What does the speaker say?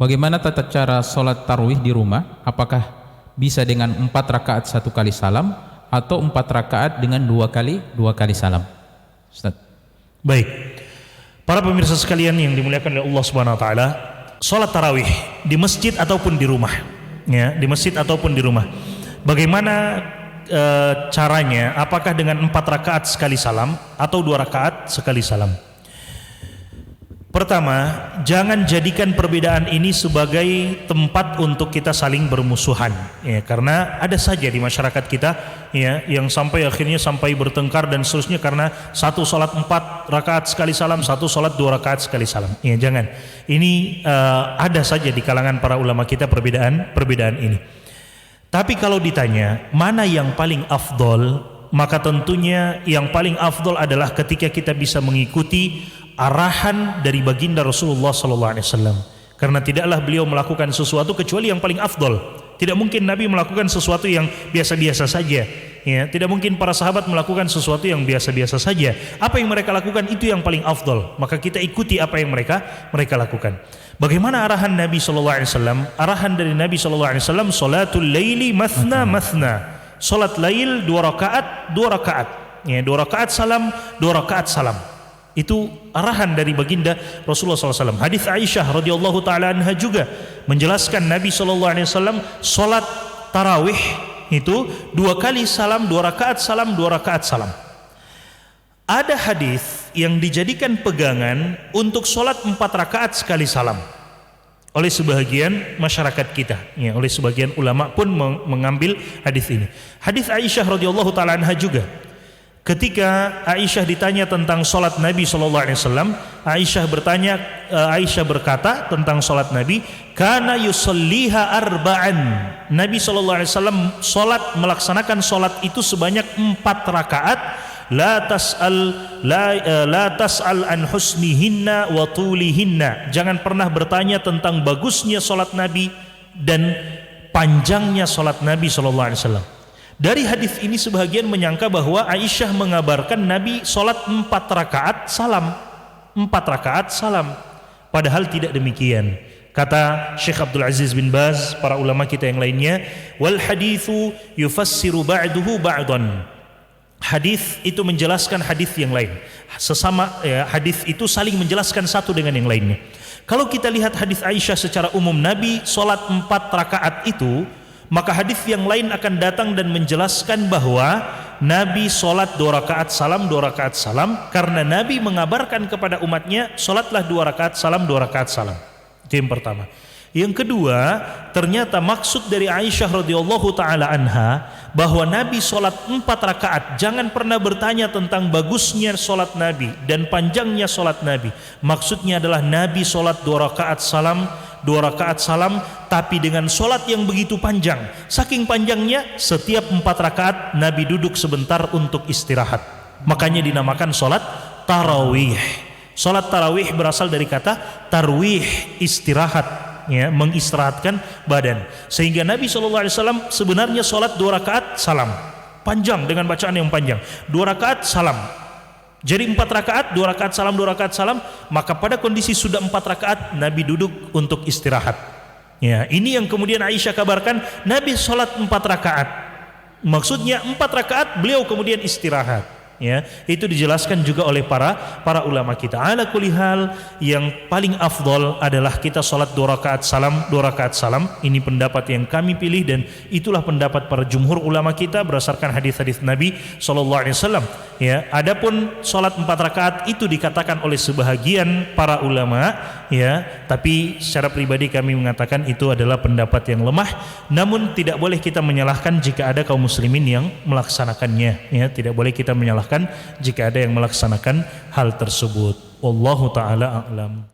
Bagaimana tata cara sholat tarawih di rumah? Apakah bisa dengan 4 rakaat 1 kali salam atau 4 rakaat dengan 2 kali salam? Ustaz. Baik, para pemirsa sekalian yang dimuliakan oleh Allah Subhanahu Wa Taala, sholat tarawih di masjid ataupun di rumah, ya, di masjid ataupun di rumah. Bagaimana caranya? Apakah dengan 4 rakaat sekali salam atau 2 rakaat sekali salam? Pertama, jangan jadikan perbedaan ini sebagai tempat untuk kita saling bermusuhan, ya, karena ada saja di masyarakat kita, ya, yang sampai akhirnya sampai bertengkar dan seterusnya karena satu sholat 4 rakaat sekali salam, satu sholat 2 rakaat sekali salam. Ya, jangan. Ini ada saja di kalangan para ulama kita perbedaan ini. Tapi kalau ditanya mana yang paling afdol, maka tentunya yang paling afdol adalah ketika kita bisa mengikuti arahan dari baginda Rasulullah SAW. Karena tidaklah beliau melakukan sesuatu kecuali yang paling afdol. Tidak mungkin Nabi melakukan sesuatu yang biasa-biasa saja, ya. Tidak mungkin para sahabat melakukan sesuatu yang biasa-biasa saja. Apa yang mereka lakukan itu yang paling afdol, maka kita ikuti apa yang mereka lakukan. Bagaimana arahan Nabi SAW? Arahan dari Nabi SAW, salatul laili mathna mathna, salat lail 2 rakaat 2 rakaat, ya, 2 rakaat salam 2 rakaat salam. Itu arahan dari baginda Rasulullah SAW. Hadis Aisyah radhiyallahu taala anha juga menjelaskan Nabi SAW salat tarawih itu 2 kali salam, 2 rakaat salam, 2 rakaat salam. Ada hadis yang dijadikan pegangan untuk salat 4 rakaat sekali salam oleh sebagian masyarakat kita, ya, oleh sebagian ulama pun mengambil hadis ini. Hadis Aisyah radhiyallahu taala anha juga. Ketika Aisyah ditanya tentang solat Nabi SAW, Aisyah berkata tentang solat Nabi, kana yusalliha arba'an. Nabi SAW solat, melaksanakan solat itu sebanyak 4 rakaat. La tas'al an husnihinna wa tulihinna. Jangan pernah bertanya tentang bagusnya solat Nabi dan panjangnya solat Nabi SAW. Dari hadis ini sebahagian menyangka bahwa Aisyah mengabarkan Nabi sholat 4 rakaat salam, 4 rakaat salam. Padahal tidak demikian. Kata Syekh Abdul Aziz bin Baz, para ulama kita yang lainnya, wal hadithu yufassiru ba'duhu ba'dan. Hadis itu menjelaskan hadis yang lain. Sesama, ya, hadis itu saling menjelaskan satu dengan yang lainnya. Kalau kita lihat hadis Aisyah secara umum, Nabi sholat 4 rakaat itu, maka hadis yang lain akan datang dan menjelaskan bahwa Nabi solat 2 rakaat salam, 2 rakaat salam, karena Nabi mengabarkan kepada umatnya, solatlah 2 rakaat salam, 2 rakaat salam. Itu yang pertama. Yang kedua, ternyata maksud dari Aisyah radhiyallahu taala anha bahwa Nabi solat 4 rakaat. Jangan pernah bertanya tentang bagusnya solat Nabi dan panjangnya solat Nabi. Maksudnya adalah Nabi solat 2 rakaat salam, 2 rakaat salam, tapi dengan solat yang begitu panjang. Saking panjangnya, setiap 4 rakaat Nabi duduk sebentar untuk istirahat. Makanya dinamakan solat tarawih. Solat tarawih berasal dari kata tarwih, istirahat, ya, mengistirahatkan badan. Sehingga Nabi SAW sebenarnya solat 2 rakaat salam, panjang, dengan bacaan yang panjang. 2 rakaat salam. Jadi 4 rakaat, 2 rakaat salam, 2 rakaat salam. Maka pada kondisi sudah 4 rakaat, Nabi duduk untuk istirahat. Ya, ini yang kemudian Aisyah kabarkan, Nabi sholat 4 rakaat. Maksudnya 4 rakaat beliau kemudian istirahat. Ya, itu dijelaskan juga oleh para ulama kita. Ala kulli hal, yang paling afdol adalah kita sholat 2 rakaat salam, 2 rakaat salam. Ini pendapat yang kami pilih dan itulah pendapat para jumhur ulama kita berdasarkan hadis-hadis Nabi SAW. Ya, adapun sholat 4 rakaat itu dikatakan oleh sebahagian para ulama, ya, tapi secara pribadi kami mengatakan itu adalah pendapat yang lemah. Namun tidak boleh kita menyalahkan jika ada kaum muslimin yang melaksanakannya. Ya, tidak boleh kita menyalahkan jika ada yang melaksanakan hal tersebut. Wallahu ta'ala a'lam.